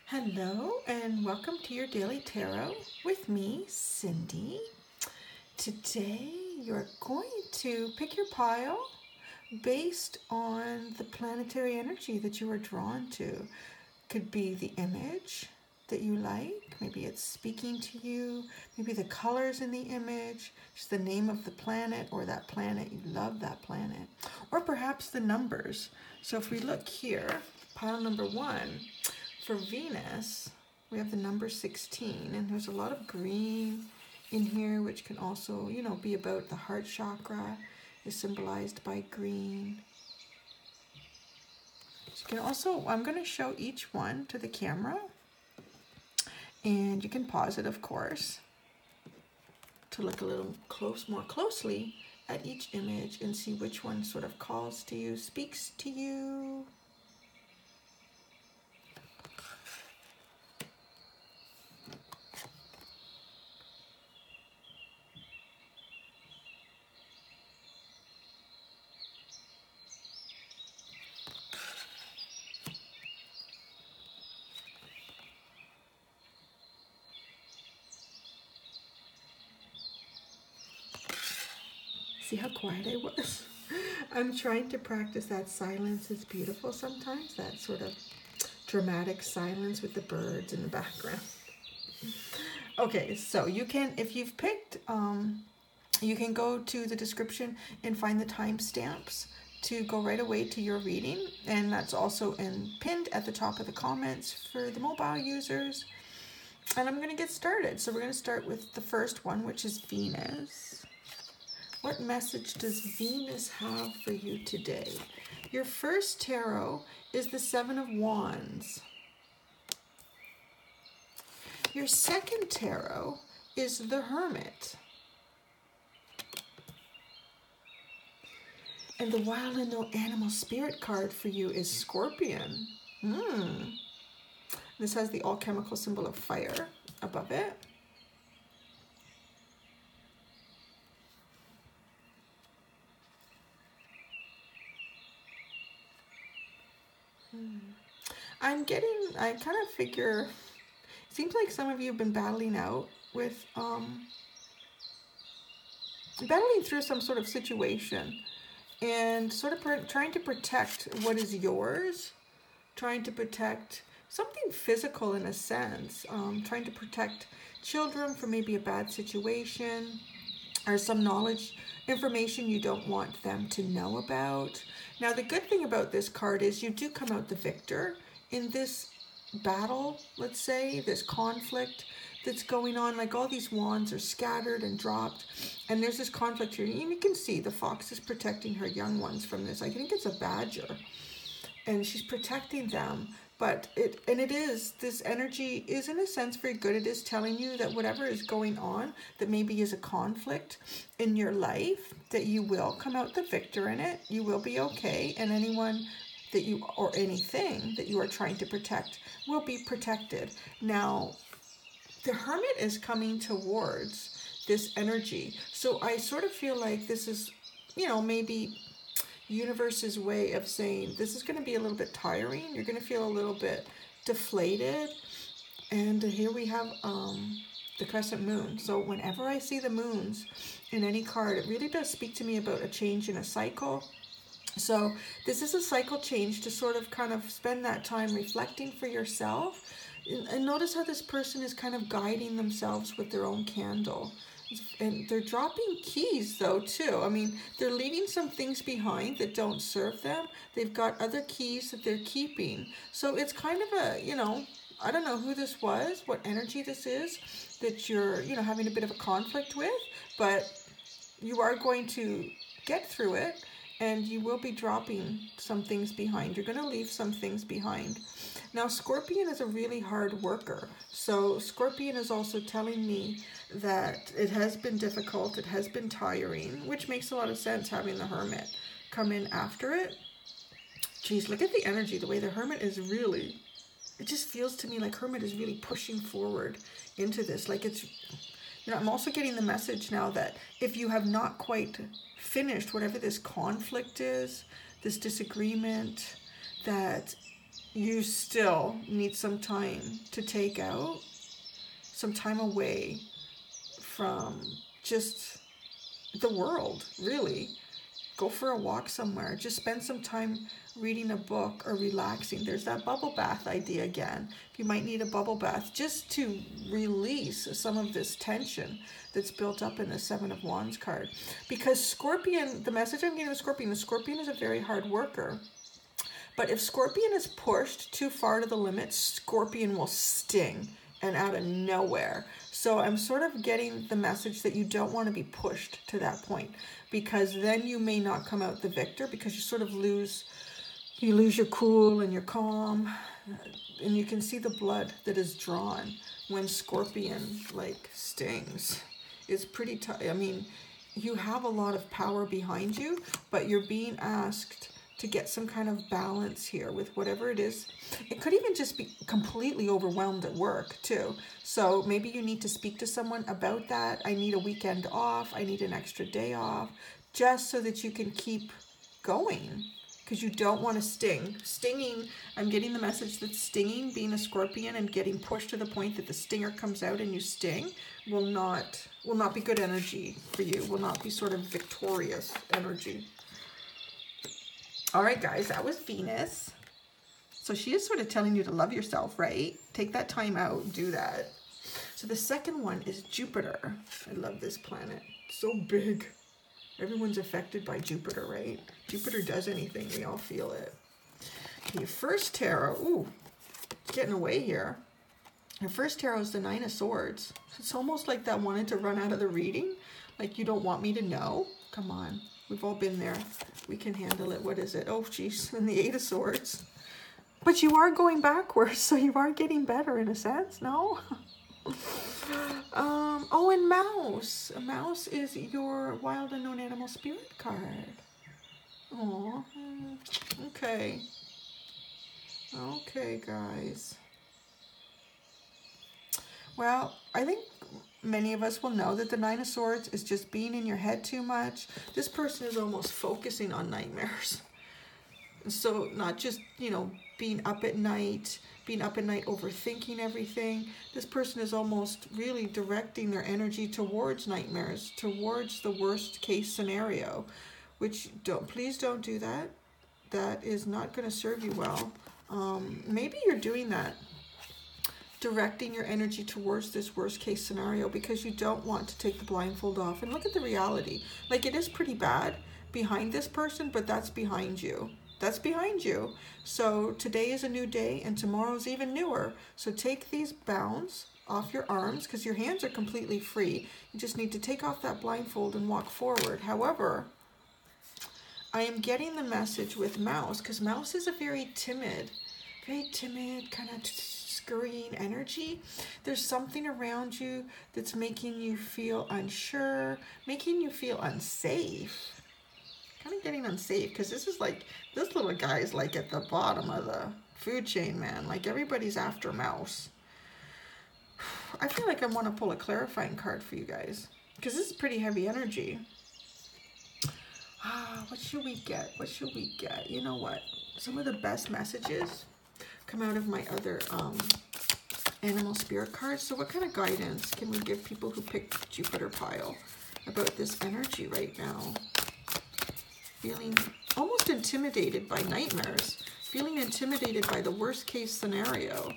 Hello and welcome to your Daily Tarot with me, Cindy. Today you're going to pick your pile based on the planetary energy that you are drawn to. Could be the image that you like, maybe it's speaking to you, maybe the colors in the image, just the name of the planet or that planet, you love that planet, or perhaps the numbers. So if we look here, pile number 1, for Venus, we have the number 16, and there's a lot of green in here, which can also, be about the heart chakra, is symbolized by green. So you can also, I'm going to show each one to the camera, and you can pause it, of course, to look a little more closely at each image and see which one sort of calls to you, speaks to you. See how quiet I was? I'm trying to practice that silence is beautiful sometimes, that sort of dramatic silence with the birds in the background. Okay, so you can, if you've picked, you can go to the description and find the timestamps to go right away to your reading, and that's also pinned at the top of the comments for the mobile users. And I'm going to get started. So we're going to start with the first one, which is Venus. What message does Venus have for you today? Your first tarot is the Seven of Wands. Your second tarot is the Hermit. And the wild animal spirit card for you is Scorpion. This has the alchemical symbol of fire above it. I kind of figure, it seems like some of you have been battling out with, battling through some sort of situation and sort of trying to protect what is yours, trying to protect something physical in a sense, trying to protect children from maybe a bad situation or some knowledge, information you don't want them to know about. Now, the good thing about this card is you do come out the victor in this battle, let's say, this conflict that's going on. Like all these wands are scattered and dropped, and there's this conflict here. And you can see the fox is protecting her young ones from this. I think it's a badger, and she's protecting them. But this energy is in a sense very good. It is telling you that whatever is going on that maybe is a conflict in your life, that you will come out the victor in it. You will be okay, and anyone that you, or anything that you are trying to protect, will be protected. Now, the Hermit is coming towards this energy. So I sort of feel like this is, maybe universe's way of saying this is going to be a little bit tiring. You're going to feel a little bit deflated. And here we have the crescent moon. So whenever I see the moons in any card, it really does speak to me about a change in a cycle. So this is a cycle change to sort of kind of spend that time reflecting for yourself. And notice how this person is kind of guiding themselves with their own candle. And they're dropping keys though too. I mean, they're leaving some things behind that don't serve them. They've got other keys that they're keeping. So it's kind of a, I don't know who this was, what energy this is that you're, having a bit of a conflict with, but you are going to get through it. And you will be dropping some things behind. You're going to leave some things behind. Now, Scorpion is a really hard worker. So Scorpion is also telling me that it has been difficult. It has been tiring, which makes a lot of sense having the Hermit come in after it. Geez, look at the energy. The way the Hermit is really, it just feels to me like Hermit is really pushing forward into this. Like it's, I'm also getting the message now that if you have not quite finished whatever this conflict is, this disagreement, that you still need some time to take out, some time away from just the world, really. Go for a walk somewhere. Just spend some time reading a book or relaxing. There's that bubble bath idea again. You might need a bubble bath just to release some of this tension that's built up in the Seven of Wands card. Because Scorpion, the message I'm getting with Scorpion is Scorpion is a very hard worker. But if Scorpion is pushed too far to the limit, Scorpion will sting and out of nowhere. So I'm sort of getting the message that you don't want to be pushed to that point, because then you may not come out the victor, because you sort of lose your cool and your calm, and you can see the blood that is drawn when Scorpion like stings. It's pretty tough. I mean, you have a lot of power behind you, but you're being asked to get some kind of balance here with whatever it is. It could even just be completely overwhelmed at work too. So maybe you need to speak to someone about that. I need a weekend off. I need an extra day off, just so that you can keep going, because you don't want to sting. Stinging, I'm getting the message that stinging, being a Scorpion and getting pushed to the point that the stinger comes out and you sting, will not be good energy for you, will not be sort of victorious energy. All right, guys, that was Venus. So she is sort of telling you to love yourself, right? Take that time out, do that. So the second one is Jupiter. I love this planet. So big. Everyone's affected by Jupiter, right? Jupiter does anything, we all feel it. Okay, your first tarot, ooh, it's getting away here. Your first tarot is the Nine of Swords. It's almost like that wanted to run out of the reading. Like, you don't want me to know. Come on. We've all been there. We can handle it. What is it? Oh, geez. And the Eight of Swords. But you are going backwards, so you are getting better in a sense, no? Oh, and Mouse. A mouse is your Wild Unknown Animal Spirit card. Oh, okay. Okay, guys. Well, I think many of us will know that the Nine of Swords is just being in your head too much. This person is almost focusing on nightmares. So not just, you know, being up at night overthinking everything. This person is almost really directing their energy towards nightmares, towards the worst case scenario, which please don't do that. That is not going to serve you well. Maybe you're doing that, directing your energy towards this worst case scenario because you don't want to take the blindfold off and look at the reality. Like, it is pretty bad behind this person, but that's behind you. That's behind you. So today is a new day and tomorrow's even newer. So take these bounds off your arms, because your hands are completely free. You just need to take off that blindfold and walk forward. However, I am getting the message with Mouse, because Mouse is a very timid, kind of scurrying energy. There's something around you that's making you feel unsure, making you feel unsafe. Kind of getting unsafe, because this little guy is like at the bottom of the food chain, man. Like, everybody's after Mouse. I feel like I want to pull a clarifying card for you guys, because this is pretty heavy energy. What should we get? What should we get? You know what? Some of the best messages come out of my other animal spirit cards. So what kind of guidance can we give people who picked Jupiter pile about this energy right now? Feeling almost intimidated by nightmares, feeling intimidated by the worst case scenario.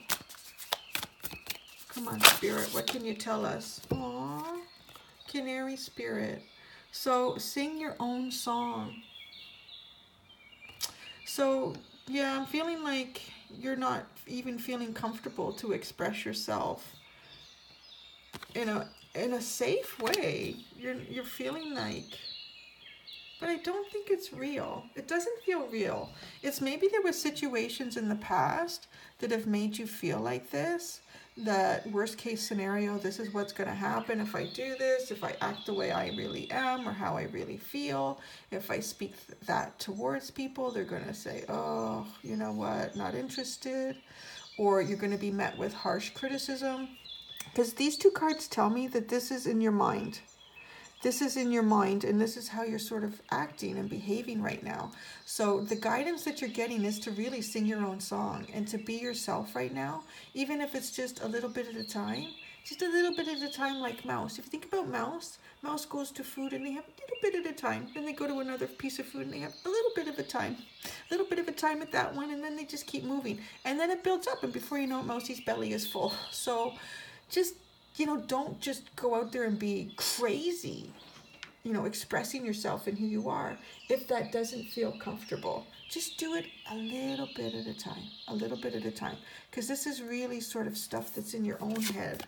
Come on, Spirit, what can you tell us? Aww, Canary Spirit. So sing your own song. So yeah, I'm feeling like you're not even feeling comfortable to express yourself in a safe way. You're feeling like, but I don't think it's real. It doesn't feel real. It's maybe there were situations in the past that have made you feel like this, that worst case scenario, this is what's going to happen if I do this, if I act the way I really am or how I really feel. If I speak that towards people, they're going to say, oh, you know what, not interested. Or you're going to be met with harsh criticism. Because these two cards tell me that this is in your mind. This is in your mind, and this is how you're sort of acting and behaving right now. So the guidance that you're getting is to really sing your own song and to be yourself right now, even if it's just a little bit at a time. Just a little bit at a time, like Mouse. If you think about Mouse, Mouse goes to food and they have a little bit at a time. Then they go to another piece of food and they have a little bit of a time. A little bit of a time at that one, and then they just keep moving. And then it builds up, and before you know it, Mousie's belly is full. So just, don't just go out there and be crazy, expressing yourself and who you are. If that doesn't feel comfortable, just do it a little bit at a time, a little bit at a time. Because this is really sort of stuff that's in your own head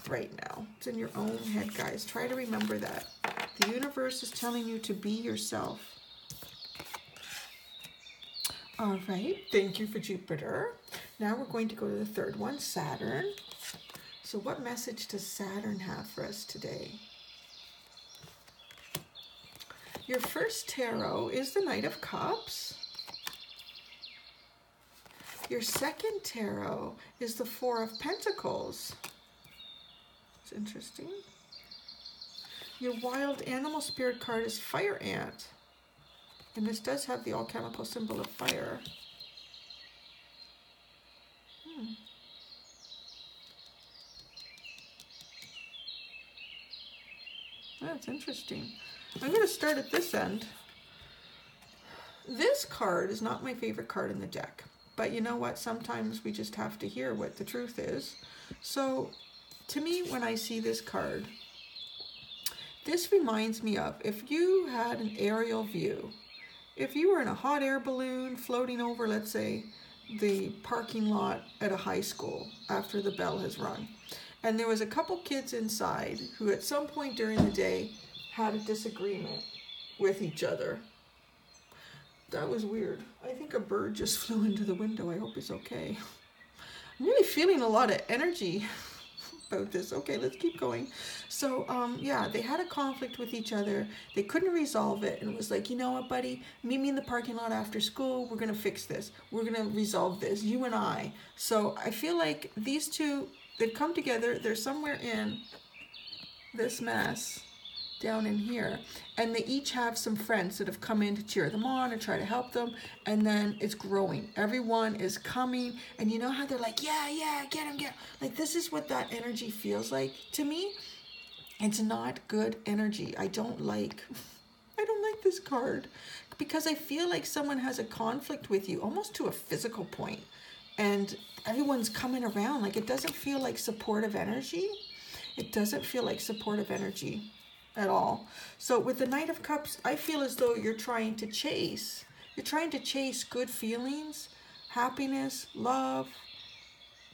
right now. It's in your own head, guys. Try to remember that. The universe is telling you to be yourself. All right, thank you for Jupiter. Now we're going to go to the third one, Saturn. So what message does Saturn have for us today? Your first tarot is the Knight of Cups. Your second tarot is the Four of Pentacles. It's interesting. Your wild animal spirit card is Fire Ant. And this does have the alchemical symbol of fire. That's interesting. I'm going to start at this end. This card is not my favorite card in the deck. But you know what? Sometimes we just have to hear what the truth is. So, to me, when I see this card, this reminds me of if you had an aerial view. If you were in a hot air balloon floating over, let's say, the parking lot at a high school after the bell has rung, and there was a couple kids inside who at some point during the day had a disagreement with each other. That was weird. I think a bird just flew into the window. I hope he's okay. I'm really feeling a lot of energy about this. Okay, let's keep going. So, yeah, they had a conflict with each other. They couldn't resolve it. And it was like, you know what, buddy? Meet me in the parking lot after school. We're going to fix this. We're going to resolve this, you and I. So I feel like these two, they've come together. They're somewhere in this mess down in here, and they each have some friends that have come in to cheer them on and try to help them, and then it's growing. Everyone is coming, and you know how they're like, yeah, get him, like, this is what that energy feels like to me. It's not good energy. I don't like this card, because I feel like someone has a conflict with you, almost to a physical point, and everyone's coming around. Like, it doesn't feel like supportive energy. It doesn't feel like supportive energy at all. So with the Knight of Cups, I feel as though you're trying to chase good feelings, happiness, love.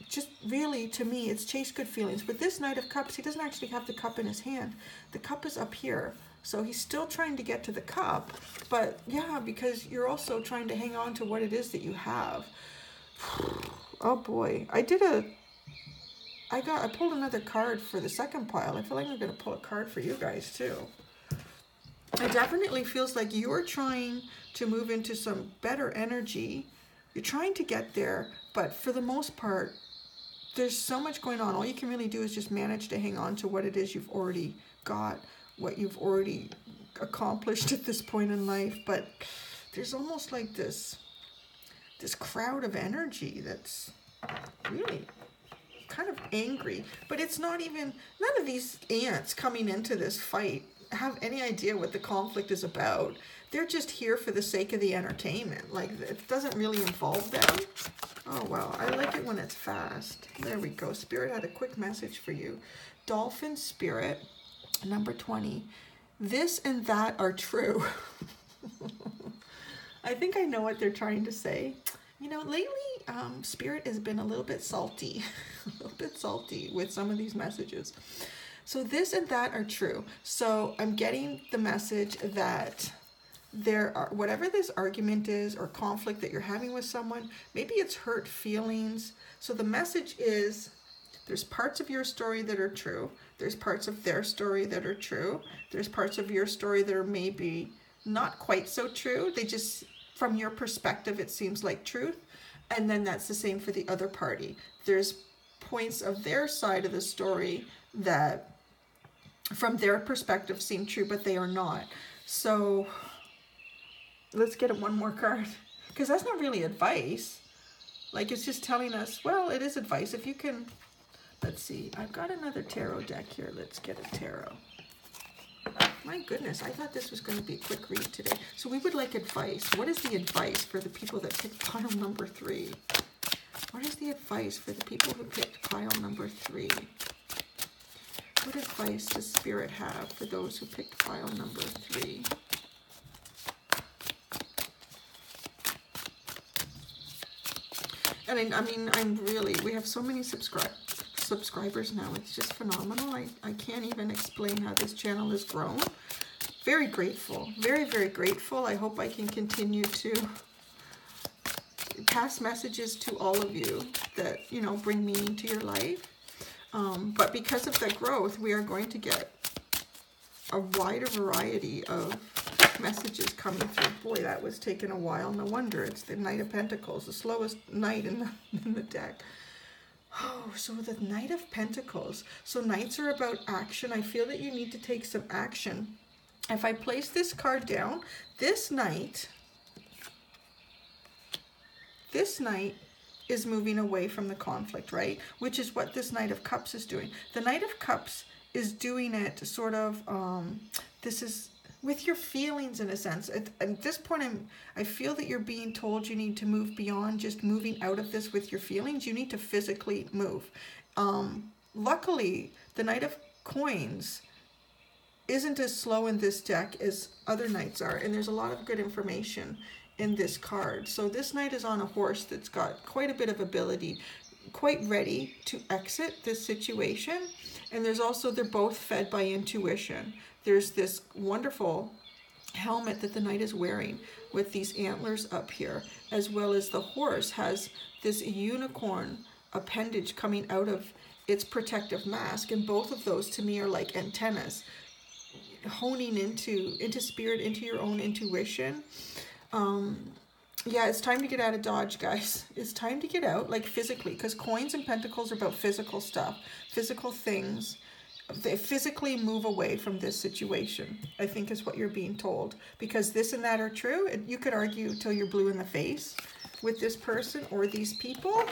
Just really, to me, it's chase good feelings. With this Knight of Cups, he doesn't actually have the cup in his hand. The cup is up here. So he's still trying to get to the cup. But yeah, because you're also trying to hang on to what it is that you have. Oh boy. I pulled another card for the second pile. I feel like I'm going to pull a card for you guys too. It definitely feels like you're trying to move into some better energy. You're trying to get there, but for the most part, there's so much going on. All you can really do is just manage to hang on to what it is you've already got, what you've already accomplished at this point in life. But there's almost like this crowd of energy that's really kind of angry, but it's not even, none of these ants coming into this fight have any idea what the conflict is about. They're just here for the sake of the entertainment. Like, it doesn't really involve them. Oh, well, I like it when it's fast. There we go. Spirit had a quick message for you. Dolphin Spirit, number 20. This and that are true. I think I know what they're trying to say. You know, lately, Spirit has been a little bit salty, with some of these messages. So this and that are true. So I'm getting the message that there are, whatever this argument is or conflict that you're having with someone, maybe it's hurt feelings. So the message is, there's parts of your story that are true. There's parts of their story that are true. There's parts of your story that are maybe not quite so true. They just, from your perspective, it seems like truth. And then that's the same for the other party. There's points of their side of the story that from their perspective seem true, but they are not. So let's get one more card, because that's not really advice. Like, it's just telling us, well, it is advice. If you can, let's see, I've got another tarot deck here. Let's get a tarot. My goodness, I thought this was going to be a quick read today. So we would like advice. What is the advice for the people that picked pile number 3? What is the advice for the people who picked pile number 3? What advice does Spirit have for those who picked pile number 3? And I mean, we have so many subscribers now. It's just phenomenal. I can't even explain how this channel has grown. Very grateful. Very, very grateful. I hope I can continue to pass messages to all of you that, you know, bring meaning to your life. But because of the growth, we are going to get a wider variety of messages coming through. Boy, that was taking a while. No wonder. It's the Knight of Pentacles, the slowest knight in the deck. Oh, so the Knight of Pentacles. So knights are about action. I feel that you need to take some action. If I place this card down, this knight is moving away from the conflict, right? Which is what this Knight of Cups is doing. The Knight of Cups is doing it sort of, this is with your feelings in a sense. At this point, I feel that you're being told you need to move beyond just moving out of this with your feelings. You need to physically move. Luckily, the Knight of Coins isn't as slow in this deck as other knights are, and there's a lot of good information in this card. So this knight is on a horse that's got quite a bit of ability, quite ready to exit this situation. And there's also, they're both fed by intuition. There's this wonderful helmet that the knight is wearing with these antlers up here, as well as the horse has this unicorn appendage coming out of its protective mask. And both of those to me are like antennas, honing into spirit, into your own intuition. Yeah, it's time to get out of Dodge, guys. It's time to get out, like physically, because coins and pentacles are about physical stuff, physical things. They physically move away from this situation, I think is what you're being told, because this and that are true. And you could argue till you're blue in the face with this person or these people,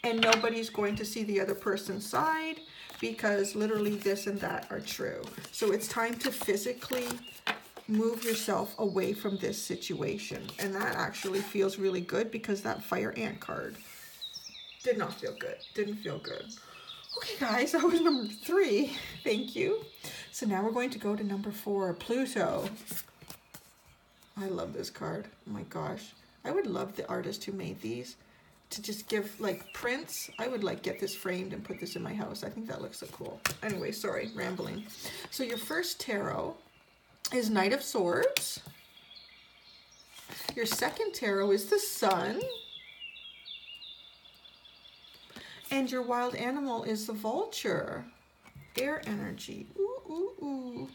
and nobody's going to see the other person's side, because literally this and that are true. So it's time to physically move yourself away from this situation. And that actually feels really good, because that Fire Ant card did not feel good. Didn't feel good. Okay, guys, that was number 3. Thank you. So now we're going to go to number 4, Pluto. I love this card. Oh my gosh. I would love the artist who made these to just give, like, prints. I would, like, get this framed and put this in my house. I think that looks so cool. Anyway, sorry, rambling. So your first tarot is Knight of Swords. Your second tarot is the Sun. And your wild animal is the vulture. Air energy. Ooh, ooh, ooh.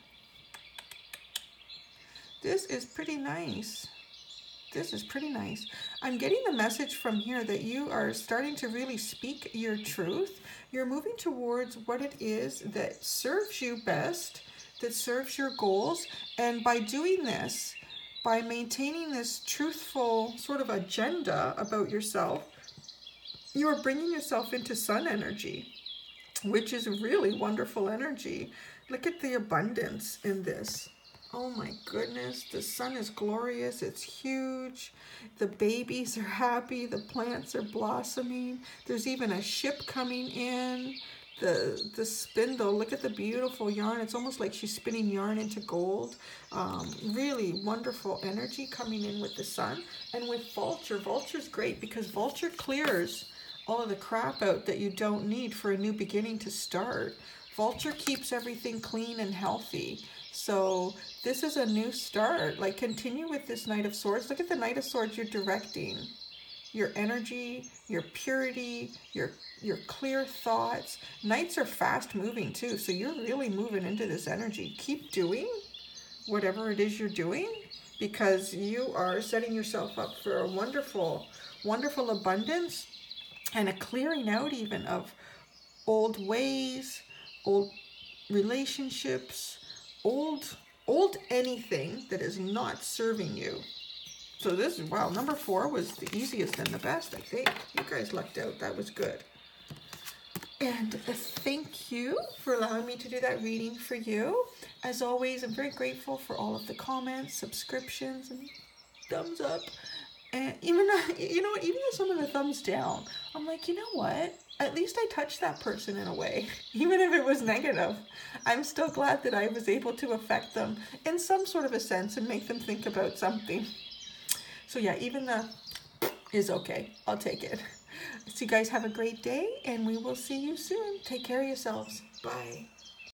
This is pretty nice. This is pretty nice. I'm getting the message from here that you are starting to really speak your truth. You're moving towards what it is that serves you best, that serves your goals. And by doing this, by maintaining this truthful sort of agenda about yourself, you are bringing yourself into sun energy, which is really wonderful energy. Look at the abundance in this. Oh my goodness, the sun is glorious. It's huge. The babies are happy. The plants are blossoming. There's even a ship coming in. The spindle, look at the beautiful yarn. It's almost like she's spinning yarn into gold. Really wonderful energy coming in with the sun. And with Vulture, Vulture's great because Vulture clears all of the crap out that you don't need for a new beginning to start. Vulture keeps everything clean and healthy. So this is a new start. Like, continue with this Knight of Swords. Look at the Knight of Swords. You're directing your energy, your purity, your clear thoughts. Knights are fast moving too, so you're really moving into this energy. Keep doing whatever it is you're doing, because you are setting yourself up for a wonderful, wonderful abundance and a clearing out even of old ways, old relationships, old anything that is not serving you. So this is, wow, number 4 was the easiest and the best, I think. You guys lucked out. That was good. And thank you for allowing me to do that reading for you. As always, I'm very grateful for all of the comments, subscriptions, and thumbs up. And even, you know, even some of the thumbs down. I'm like, you know what? At least I touched that person in a way. Even if it was negative, I'm still glad that I was able to affect them in some sort of a sense and make them think about something. So yeah, even the is okay. I'll take it. So you guys have a great day, and we will see you soon. Take care of yourselves. Bye.